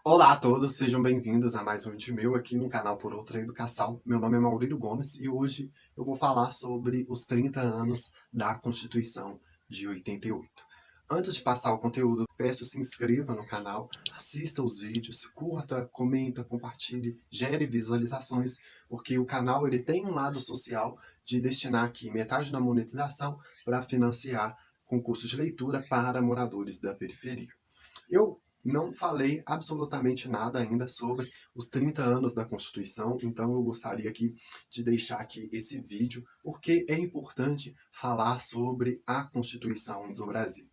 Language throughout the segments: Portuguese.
Olá a todos, sejam bem-vindos a mais um vídeo meu aqui no canal Por Outra Educação. Meu nome é Maurílio Gomes e hoje eu vou falar sobre os 30 anos da Constituição de 88. Antes de passar o conteúdo, peço se inscreva no canal, assista os vídeos, curta, comenta, compartilhe, gere visualizações, porque o canal ele tem um lado social de destinar aqui metade da monetização para financiar concursos de leitura para moradores da periferia. Eu não falei absolutamente nada ainda sobre os 30 anos da Constituição, então eu gostaria aqui de deixar aqui esse vídeo, porque é importante falar sobre a Constituição do Brasil.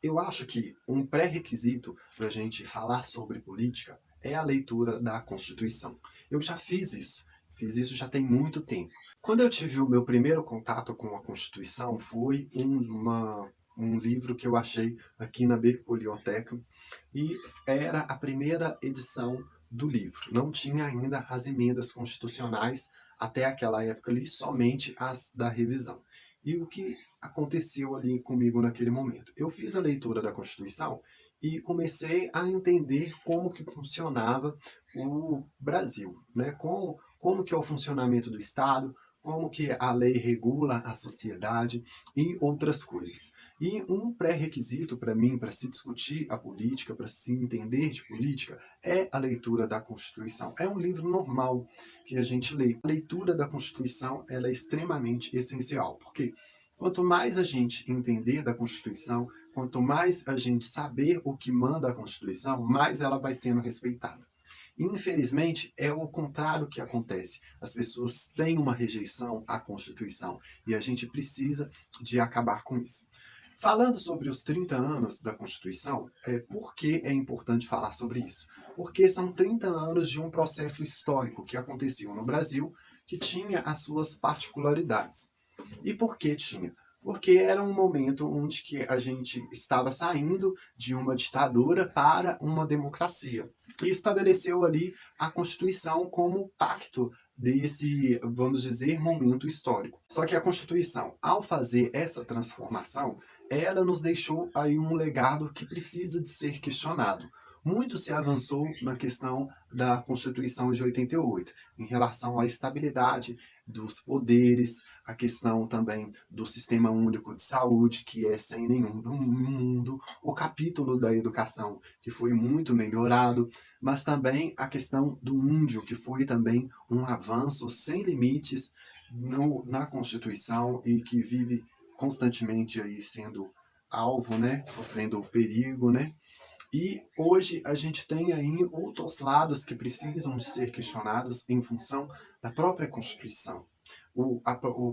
Eu acho que um pré-requisito para a gente falar sobre política é a leitura da Constituição. Eu já fiz isso já tem muito tempo. Quando eu tive o meu primeiro contato com a Constituição, foi um livro que eu achei aqui na Biblioteca e era a primeira edição do livro. Não tinha ainda as emendas constitucionais até aquela época ali, somente as da revisão. E o que aconteceu ali comigo naquele momento? Eu fiz a leitura da Constituição e comecei a entender como que funcionava o Brasil, né? Como que é o funcionamento do Estado, como que a lei regula a sociedade e outras coisas. E um pré-requisito para mim, para se discutir a política, para se entender de política, é a leitura da Constituição. É um livro normal que a gente lê. A leitura da Constituição ela é extremamente essencial, porque quanto mais a gente entender da Constituição, quanto mais a gente saber o que manda a Constituição, mais ela vai sendo respeitada. Infelizmente, é o contrário que acontece. As pessoas têm uma rejeição à Constituição e a gente precisa de acabar com isso. Falando sobre os 30 anos da Constituição, por que é importante falar sobre isso? Porque são 30 anos de um processo histórico que aconteceu no Brasil, que tinha as suas particularidades. E por que tinha? Porque era um momento onde que a gente estava saindo de uma ditadura para uma democracia. E estabeleceu ali a Constituição como pacto desse, vamos dizer, momento histórico. Só que a Constituição, ao fazer essa transformação, ela nos deixou aí um legado que precisa de ser questionado. Muito se avançou na questão da Constituição de 88, em relação à estabilidade dos poderes, a questão também do Sistema Único de Saúde, que é sem nenhum no mundo, o capítulo da educação, que foi muito melhorado, mas também a questão do índio, que foi também um avanço sem limites na Constituição e que vive constantemente aí sendo alvo, né, sofrendo perigo, né, e hoje a gente tem aí outros lados que precisam de ser questionados em função da própria Constituição. O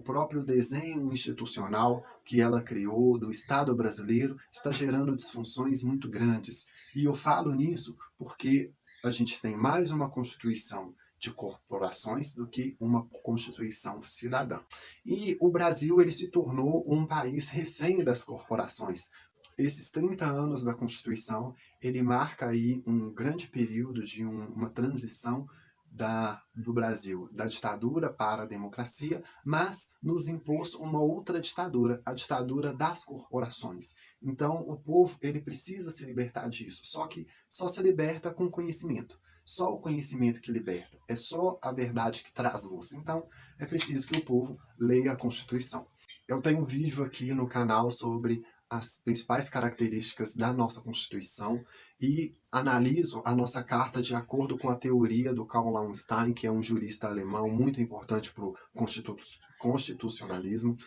próprio desenho institucional que ela criou do Estado brasileiro está gerando disfunções muito grandes. E eu falo nisso porque a gente tem mais uma Constituição de corporações do que uma Constituição cidadã. E o Brasil ele se tornou um país refém das corporações. Esses 30 anos da Constituição, ele marca aí um grande período de uma transição do Brasil, da ditadura para a democracia, mas nos impôs uma outra ditadura, a ditadura das corporações. Então, o povo ele precisa se libertar disso, só que só se liberta com conhecimento. Só o conhecimento que liberta, é só a verdade que traz luz. Então, é preciso que o povo leia a Constituição. Eu tenho um vídeo aqui no canal sobre as principais características da nossa Constituição e analiso a nossa carta de acordo com a teoria do Karl Lauenstein, que é um jurista alemão muito importante para o constitucionalismo.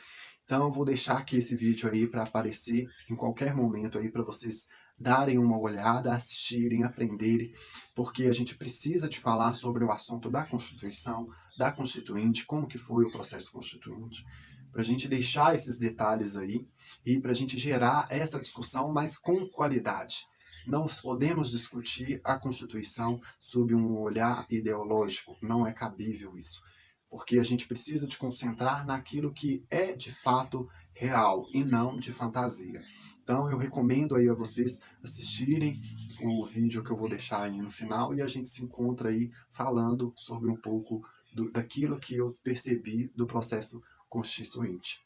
Então eu vou deixar aqui esse vídeo aí para aparecer em qualquer momento aí para vocês darem uma olhada, assistirem, aprenderem, porque a gente precisa de falar sobre o assunto da Constituição, da Constituinte, como que foi o processo constituinte, para a gente deixar esses detalhes aí e para a gente gerar essa discussão, mas com qualidade. Não podemos discutir a Constituição sob um olhar ideológico, não é cabível isso, porque a gente precisa de concentrar naquilo que é de fato real e não de fantasia. Então eu recomendo aí a vocês assistirem o vídeo que eu vou deixar aí no final e a gente se encontra aí falando sobre um pouco daquilo que eu percebi do processo constituinte.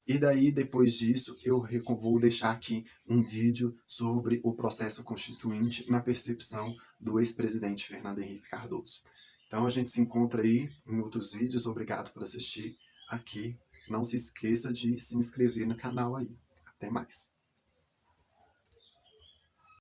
E daí, depois disso, eu vou deixar aqui um vídeo sobre o processo constituinte na percepção do ex-presidente Fernando Henrique Cardoso. Então a gente se encontra aí em outros vídeos. Obrigado por assistir aqui. Não se esqueça de se inscrever no canal aí. Até mais.